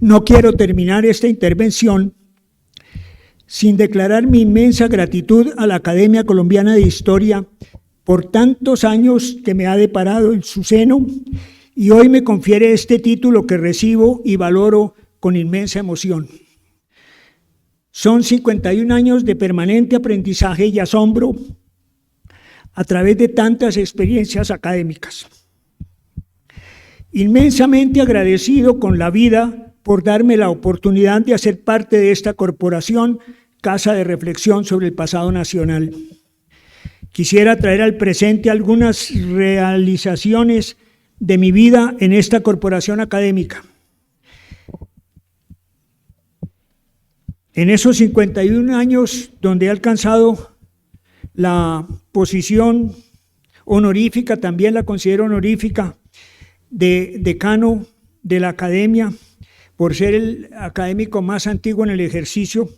No quiero terminar esta intervención sin declarar mi inmensa gratitud a la Academia Colombiana de Historia por tantos años que me ha deparado en su seno y hoy me confiere este título que recibo y valoro con inmensa emoción. Son 51 años de permanente aprendizaje y asombro a través de tantas experiencias académicas. Inmensamente agradecido con la vida por darme la oportunidad de hacer parte de esta corporación, Casa de Reflexión sobre el Pasado Nacional. Quisiera traer al presente algunas realizaciones de mi vida en esta corporación académica. En esos 51 años donde he alcanzado la posición honorífica, también la considero honorífica, de decano de la academia, por ser el académico más antiguo en el ejercicio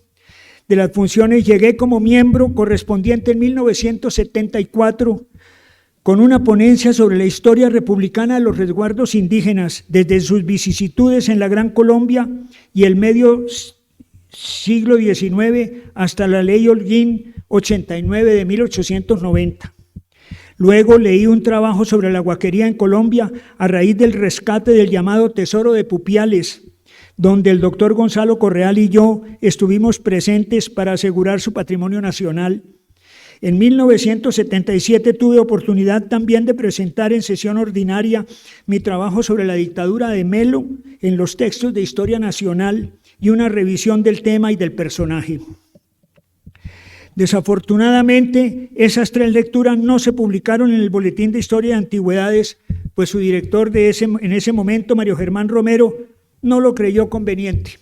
de las funciones, llegué como miembro correspondiente en 1974 con una ponencia sobre la historia republicana de los resguardos indígenas, desde sus vicisitudes en la Gran Colombia y el medio siglo XIX hasta la Ley Holguín 89 de 1890. Luego leí un trabajo sobre la huaquería en Colombia a raíz del rescate del llamado Tesoro de Pupiales, donde el doctor Gonzalo Correal y yo estuvimos presentes para asegurar su patrimonio nacional. En 1977 tuve oportunidad también de presentar en sesión ordinaria mi trabajo sobre la dictadura de Melo en los textos de Historia Nacional y una revisión del tema y del personaje. Desafortunadamente, esas 3 lecturas no se publicaron en el Boletín de Historia de Antigüedades pues su director en ese momento, Mario Germán Romero, no lo creyó conveniente.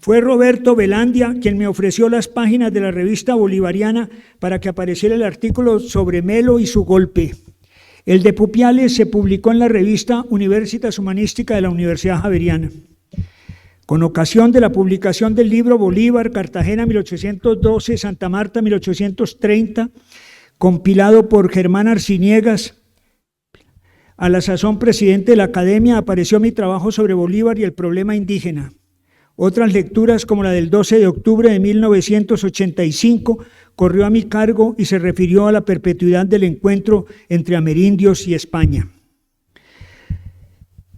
Fue Roberto Velandia quien me ofreció las páginas de la revista bolivariana para que apareciera el artículo sobre Melo y su golpe. El de Pupiales se publicó en la revista Universitas Humanística de la Universidad Javeriana. Con ocasión de la publicación del libro Bolívar, Cartagena 1812, Santa Marta 1830, compilado por Germán Arciniegas, a la sazón presidente de la Academia, apareció mi trabajo sobre Bolívar y el problema indígena. Otras lecturas, como la del 12 de octubre de 1985, corrió a mi cargo y se refirió a la perpetuidad del encuentro entre amerindios y España.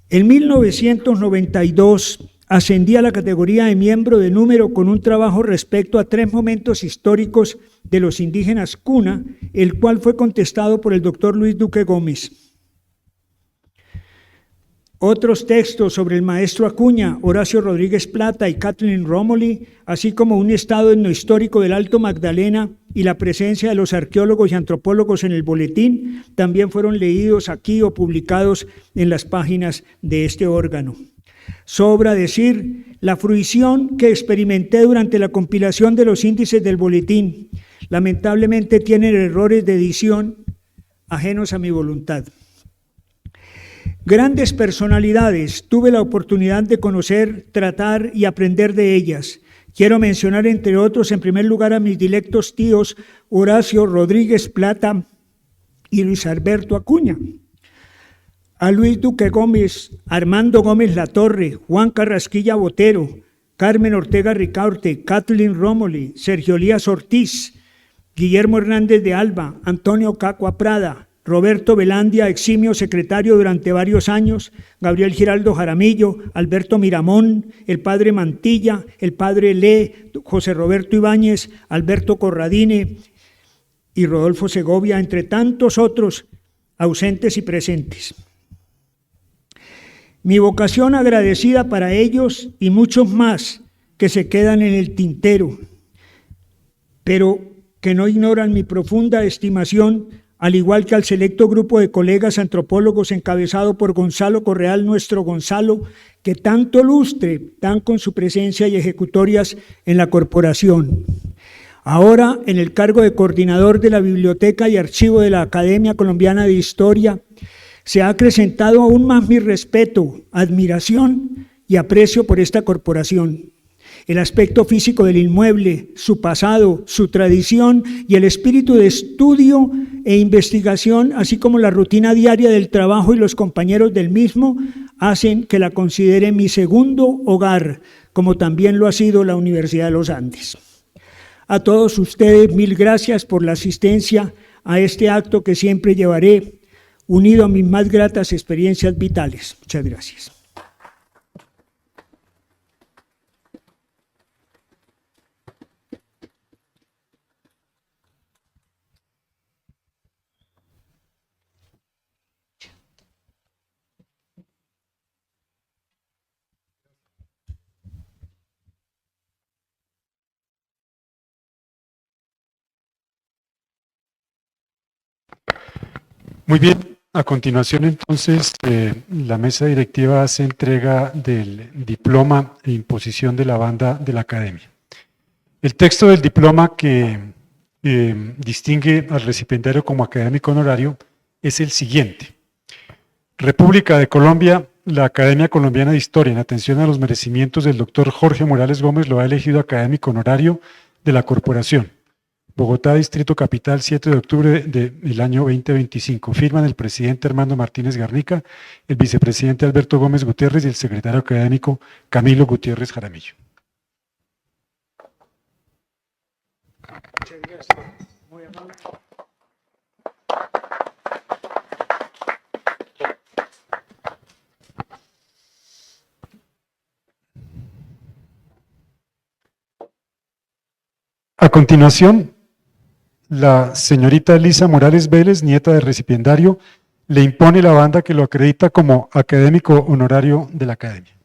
En 1992 ascendí a la categoría de miembro de número con un trabajo respecto a 3 momentos históricos de los indígenas cuna, el cual fue contestado por el doctor Luis Duque Gómez. Otros textos sobre el maestro Acuña, Horacio Rodríguez Plata y Kathleen Romoli, así como un estado etnohistórico del Alto Magdalena y la presencia de los arqueólogos y antropólogos en el boletín, también fueron leídos aquí o publicados en las páginas de este órgano. Sobra decir la fruición que experimenté durante la compilación de los índices del boletín. Lamentablemente tienen errores de edición ajenos a mi voluntad. Grandes personalidades, tuve la oportunidad de conocer, tratar y aprender de ellas. Quiero mencionar, entre otros, en primer lugar a mis dilectos tíos Horacio Rodríguez Plata y Luis Alberto Acuña, a Luis Duque Gómez, Armando Gómez Latorre, Juan Carrasquilla Botero, Carmen Ortega Ricaurte, Kathleen Romoli, Sergio Elías Ortiz, Guillermo Hernández de Alba, Antonio Cacua Prada, Roberto Velandia, eximio secretario durante varios años, Gabriel Giraldo Jaramillo, Alberto Miramón, el padre Mantilla, el padre Le, José Roberto Ibáñez, Alberto Corradine y Rodolfo Segovia, entre tantos otros ausentes y presentes. Mi vocación agradecida para ellos y muchos más que se quedan en el tintero, pero que no ignoran mi profunda estimación, al igual que al selecto grupo de colegas antropólogos encabezado por Gonzalo Correal, nuestro Gonzalo, que tanto lustre dan con su presencia y ejecutorias en la corporación. Ahora, en el cargo de coordinador de la Biblioteca y Archivo de la Academia Colombiana de Historia, se ha acrecentado aún más mi respeto, admiración y aprecio por esta corporación. El aspecto físico del inmueble, su pasado, su tradición y el espíritu de estudio e investigación, así como la rutina diaria del trabajo y los compañeros del mismo, hacen que la considere mi segundo hogar, como también lo ha sido la Universidad de los Andes. A todos ustedes, mil gracias por la asistencia a este acto que siempre llevaré, unido a mis más gratas experiencias vitales. Muchas gracias. Muy bien, a continuación entonces la mesa directiva hace entrega del diploma e imposición de la banda de la academia. El texto del diploma que distingue al recipiendario como académico honorario es el siguiente. República de Colombia, la Academia Colombiana de Historia, en atención a los merecimientos del doctor Jorge Morales Gómez, lo ha elegido académico honorario de la corporación. Bogotá, Distrito Capital, 7 de octubre del año 2025. Firman el presidente Armando Martínez Garnica, el vicepresidente Alberto Gómez Gutiérrez y el secretario académico Camilo Gutiérrez Jaramillo. Muchas gracias. Muy amable. A continuación, la señorita Elisa Morales Vélez, nieta del recipiendario, le impone la banda que lo acredita como académico honorario de la academia.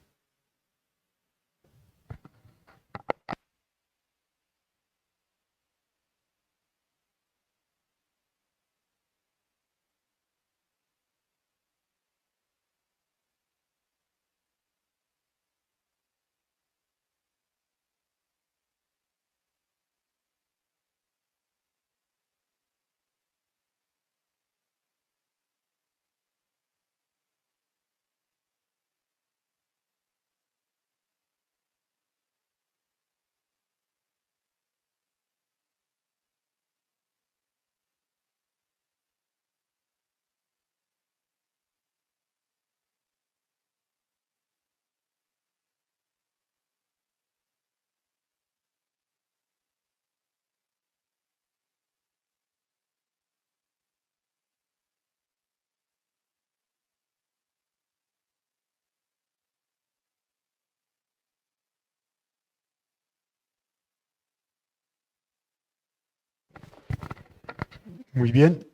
Muy bien.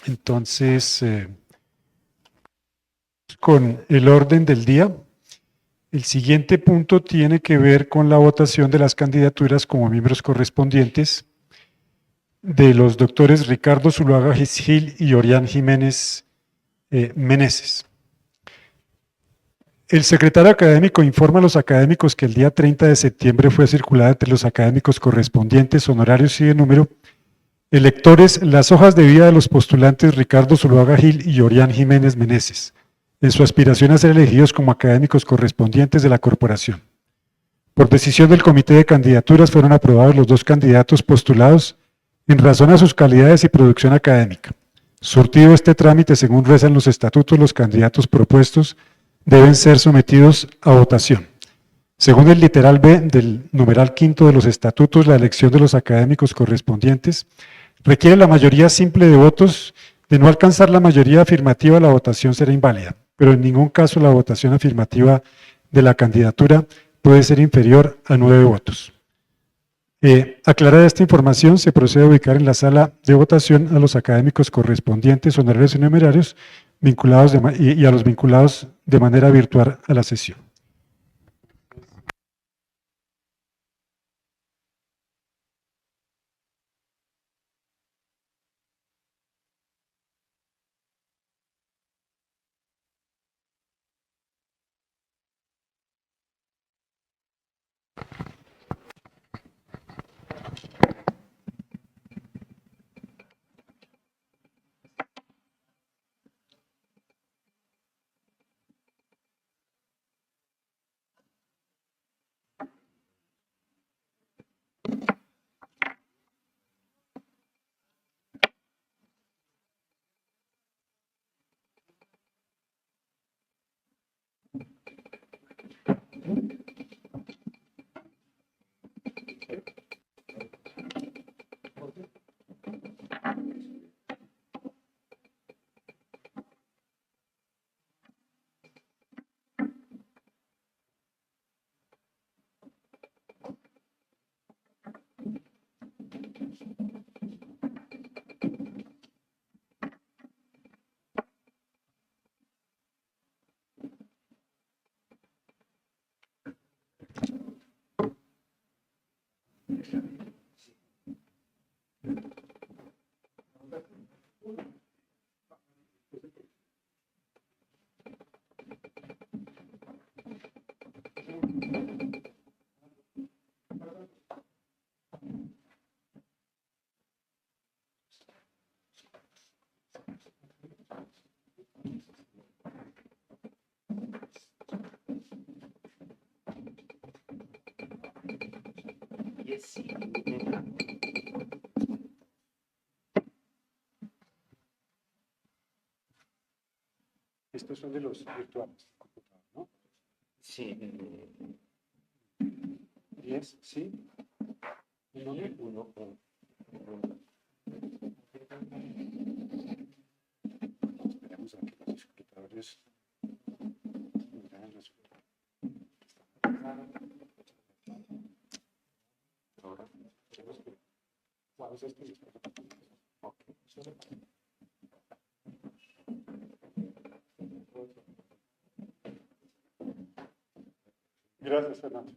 Entonces, con el orden del día, el siguiente punto tiene que ver con la votación de las candidaturas como miembros correspondientes de los doctores Ricardo Zuluaga Gil y Orián Jiménez Meneses. El secretario académico informa a los académicos que el día 30 de septiembre fue circulada entre los académicos correspondientes, honorarios y de número, electores, las hojas de vida de los postulantes Ricardo Zuluaga Gil y Orián Jiménez Meneses, en su aspiración a ser elegidos como académicos correspondientes de la corporación. Por decisión del Comité de Candidaturas fueron aprobados los dos candidatos postulados en razón a sus calidades y producción académica. Surtido este trámite, según rezan los estatutos, los candidatos propuestos deben ser sometidos a votación. Según el literal B del numeral quinto de los estatutos, la elección de los académicos correspondientes requiere la mayoría simple de votos. De no alcanzar la mayoría afirmativa, la votación será inválida, pero en ningún caso la votación afirmativa de la candidatura puede ser inferior a 9 votos. Aclarada esta información, se procede a ubicar en la sala de votación a los académicos correspondientes, honorarios y numerarios, vinculados y a los vinculados de manera virtual a la sesión. Estos son de los virtuales, ¿no? Sí. 10, ¿sí? Uno. Esperemos a que los escrutadores nos den el resultado. Ahora. ¿Cuál es este? Ok. Gracias, Fernando.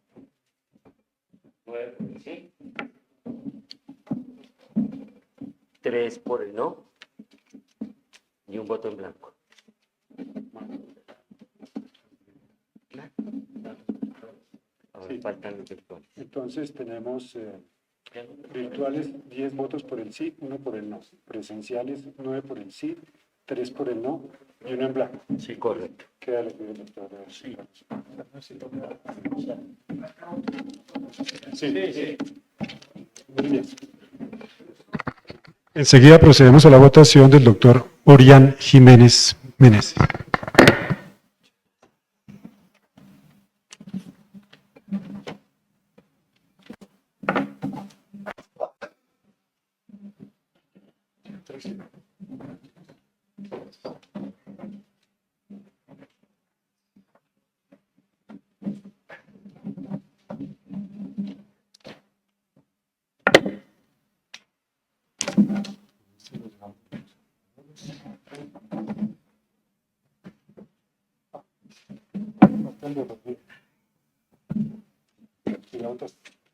Sí. 3 por el no y un voto en blanco. Ahora Sí. faltan los virtuales. Entonces tenemos virtuales 10 votos por el sí, 1 por el no. Presenciales 9 por el sí, 3 por el no y 1 en blanco. Sí, correcto. Queda lo que el doctor. Sí. Sí. Muy bien. Enseguida procedemos a la votación del doctor Orián Jiménez Meneses.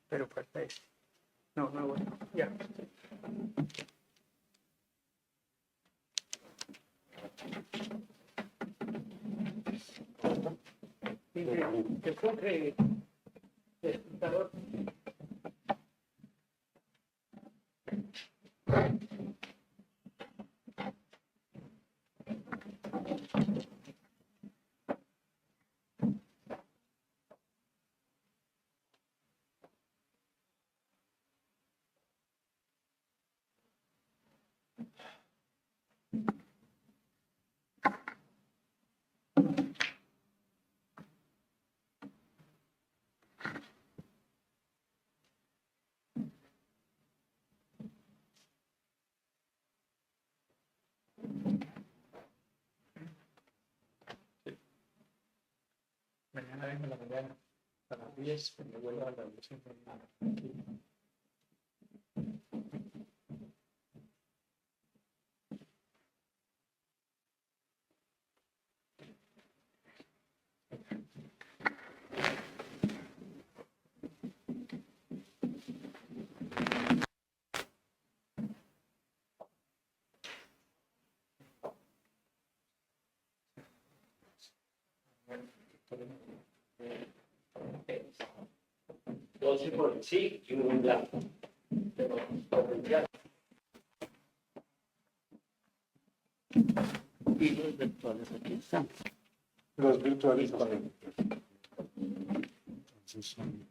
Pero falta este. No, no, bueno, ya. Mañana vengo a la mañana, a las 10, me vuelvo a la luz. Doce por el sí y uno en blanco. Y los virtuales aquí están. Los virtuales. Entonces son...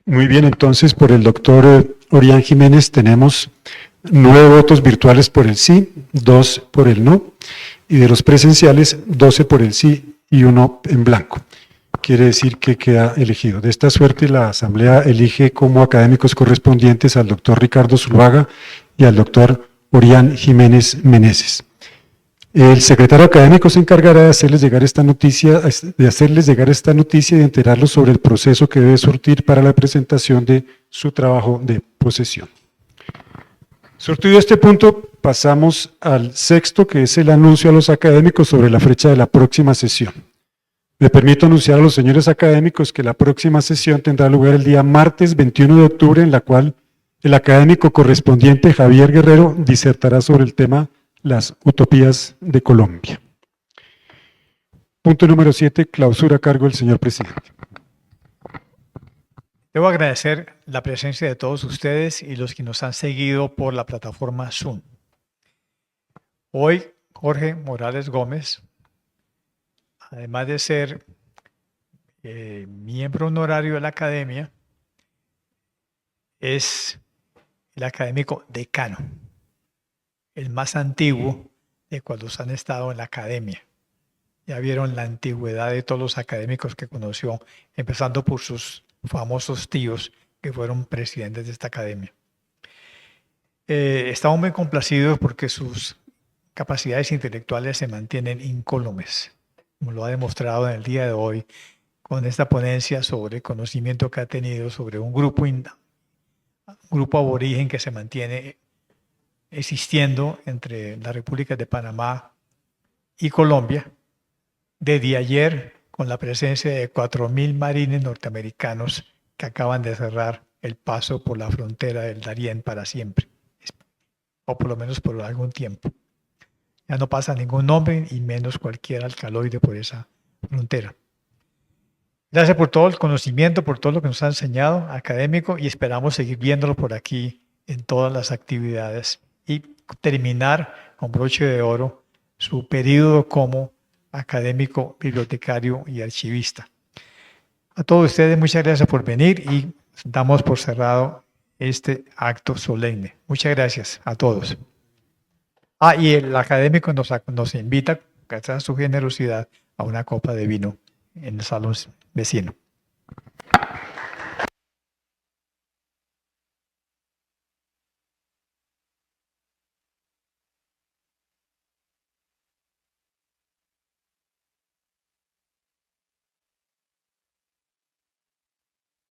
Muy bien, entonces por el doctor Orián Jiménez tenemos 9 votos virtuales por el sí, 2 por el no, y de los presenciales 12 por el sí y 1 en blanco. Quiere decir que queda elegido. De esta suerte, la Asamblea elige como académicos correspondientes al doctor Ricardo Zuluaga y al doctor Orián Jiménez Meneses. El secretario académico se encargará de hacerles llegar esta noticia, y de enterarlos sobre el proceso que debe surtir para la presentación de su trabajo de posesión. Surtido este punto, pasamos al sexto, que es el anuncio a los académicos sobre la fecha de la próxima sesión. Me permito anunciar a los señores académicos que la próxima sesión tendrá lugar el día martes 21 de octubre, en la cual el académico correspondiente Javier Guerrero disertará sobre el tema las utopías de Colombia. Punto número 7, clausura a cargo del señor presidente. Debo agradecer la presencia de todos ustedes y los que nos han seguido por la plataforma Zoom. Hoy, Jorge Morales Gómez, además de ser miembro honorario de la academia, es el académico decano, el más antiguo de cuantos han estado en la academia. Ya vieron la antigüedad de todos los académicos que conoció, empezando por sus famosos tíos que fueron presidentes de esta academia. Estamos muy complacidos porque sus capacidades intelectuales se mantienen incólumes, como lo ha demostrado en el día de hoy con esta ponencia sobre el conocimiento que ha tenido sobre un grupo aborigen que se mantiene existiendo entre las repúblicas de Panamá y Colombia, desde ayer con la presencia de 4.000 marines norteamericanos que acaban de cerrar el paso por la frontera del Darién para siempre, o por lo menos por algún tiempo. Ya no pasa ningún hombre y menos cualquier alcaloide por esa frontera. Gracias por todo el conocimiento, por todo lo que nos ha enseñado académico, y esperamos seguir viéndolo por aquí en todas las actividades y terminar con broche de oro su periodo como académico, bibliotecario y archivista. A todos ustedes muchas gracias por venir y damos por cerrado este acto solemne. Muchas gracias a todos. Y el académico nos invita, gracias a su generosidad, a una copa de vino en el salón vecino.